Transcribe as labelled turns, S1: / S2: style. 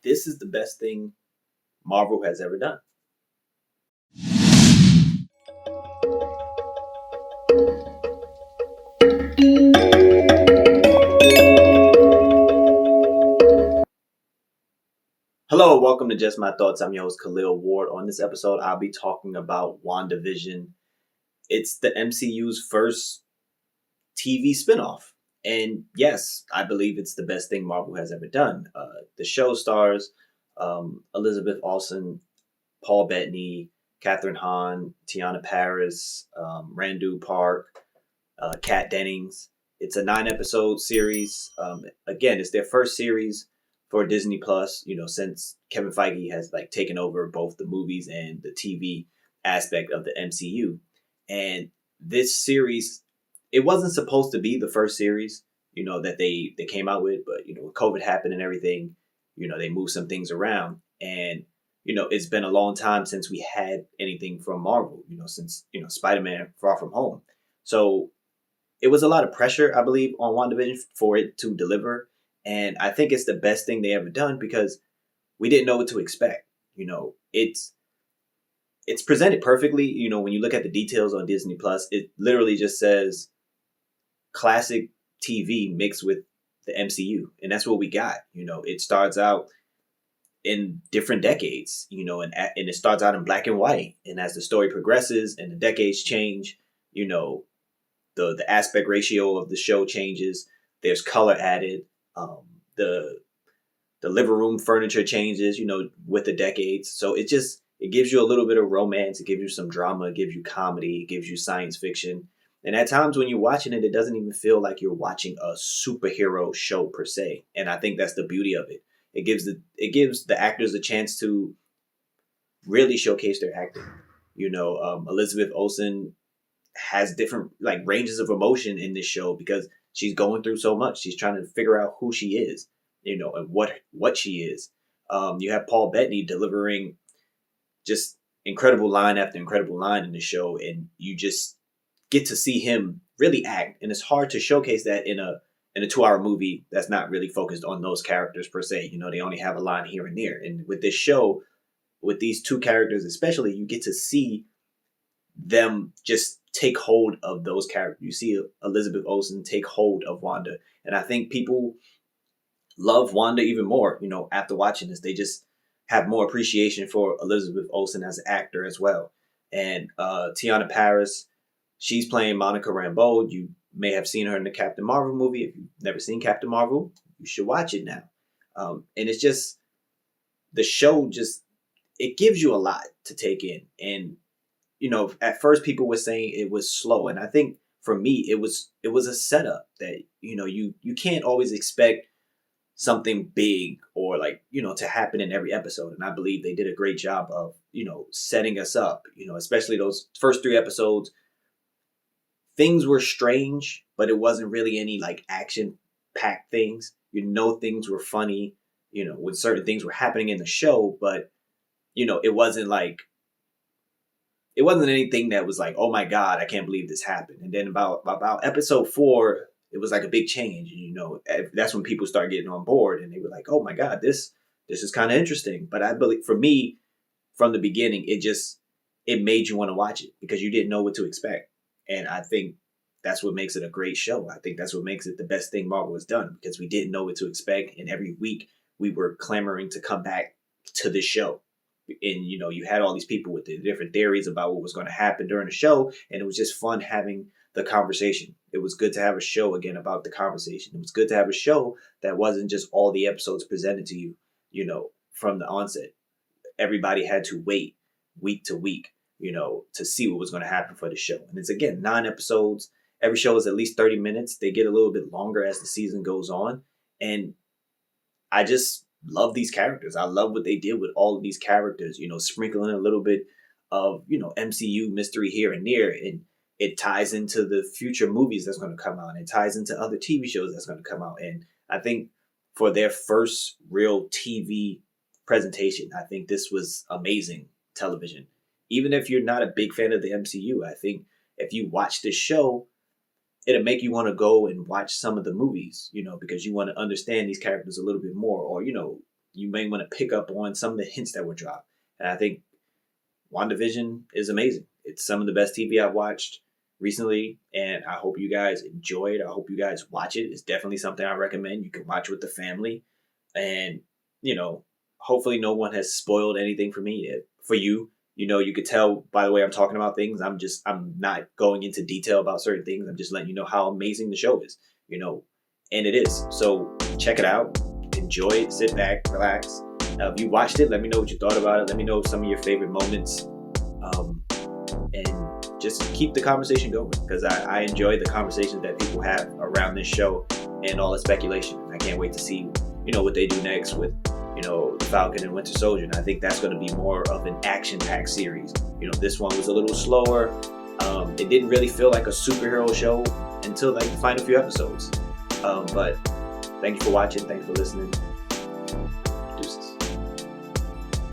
S1: this is the best thing Marvel has ever done. Hello, welcome to Just My Thoughts. I'm your host, Khaleel Ward. On this episode, I'll be talking about WandaVision. It's the MCU's first TV spinoff. And yes, I believe it's the best thing Marvel has ever done. The show stars Elizabeth Olsen, Paul Bettany, Catherine Hahn, Tiana Paris, Randu Park, Kat Dennings. It's a 9-episode series. Again, it's their first series for Disney Plus. Since Kevin Feige has taken over both the movies and the TV aspect of the MCU, and this series, it wasn't supposed to be the first series, that they came out with, but COVID happened and everything, they moved some things around, and it's been a long time since we had anything from Marvel, since Spider-Man Far From Home. So it was a lot of pressure, I believe, on WandaVision for it to deliver. And I think it's the best thing they ever done because we didn't know what to expect. It's presented perfectly. When you look at the details on Disney Plus, it literally just says classic TV mixed with the MCU. And that's what we got. It starts out in different decades, and it starts out in black and white. And as the story progresses and the decades change, the aspect ratio of the show changes. There's color added. The living room furniture changes, with the decades. So it gives you a little bit of romance. It gives you some drama. It gives you comedy. It gives you science fiction. And at times when you're watching it, it doesn't even feel like you're watching a superhero show per se. And I think that's the beauty of it. It gives the actors a chance to really showcase their acting. Elizabeth Olsen has different ranges of emotion in this show because she's going through so much. She's trying to figure out who she is, and what she is. You have Paul Bettany delivering just incredible line after incredible line in the show, and you just get to see him really act. And it's hard to showcase that in a 2-hour movie that's not really focused on those characters per se. They only have a line here and there. And with this show, with these two characters especially, you get to see them just take hold of those characters. You see Elizabeth Olsen take hold of Wanda. And I think people love Wanda even more, after watching this. They just have more appreciation for Elizabeth Olsen as an actor as well. And Tiana Paris, she's playing Monica Rambeau. You may have seen her in the Captain Marvel movie. If you've never seen Captain Marvel, you should watch it now. And it's just, the show it gives you a lot to take in. And at first people were saying it was slow. And I think for me, it was a setup that, you can't always expect something big or to happen in every episode. And I believe they did a great job of, setting us up, especially those first 3 episodes. Things were strange, but it wasn't really any action packed things. Things were funny, when certain things were happening in the show, but it wasn't anything that was oh my God, I can't believe this happened. And then about episode 4, it was a big change. And, that's when people start getting on board and they were like, oh my God, this is kind of interesting. But I believe for me, from the beginning, it made you want to watch it because you didn't know what to expect. And I think that's what makes it a great show. I think that's what makes it the best thing Marvel has done because we didn't know what to expect. And every week we were clamoring to come back to this show. And, you had all these people with the different theories about what was going to happen during the show. And it was just fun having the conversation. It was good to have a show again about the conversation. It was good to have a show that wasn't just all the episodes presented to you, from the onset. Everybody had to wait week to week, to see what was going to happen for the show. And it's, again, 9 episodes. Every show is at least 30 minutes. They get a little bit longer as the season goes on. And I just love these characters. I love what they did with all of these characters, sprinkling a little bit of, MCU mystery here and there. And it ties into the future movies that's going to come out. It ties into other TV shows that's going to come out. And I think for their first real TV presentation, I think this was amazing television. Even if you're not a big fan of the MCU, I think if you watch this show, it'll make you want to go and watch some of the movies, because you want to understand these characters a little bit more, or, you may want to pick up on some of the hints that were dropped. And I think WandaVision is amazing. It's some of the best TV I've watched recently, and I hope you guys enjoy it. I hope you guys watch it. It's definitely something I recommend. You can watch with the family, and hopefully no one has spoiled anything for me. For you, you could tell by the way I'm talking about things. I'm not going into detail about certain things. I'm just letting you know how amazing the show is. And it is. So check it out, enjoy it, sit back, relax. If you watched it, let me know what you thought about it. Let me know some of your favorite moments, and just keep the conversation going, because I enjoy the conversations that people have around this show and all the speculation. I can't wait to see what they do next with the Falcon and Winter Soldier. And I think that's going to be more of an action-packed series. This one was a little slower. It didn't really feel like a superhero show until like the final few episodes. But thank you for watching. Thanks for listening.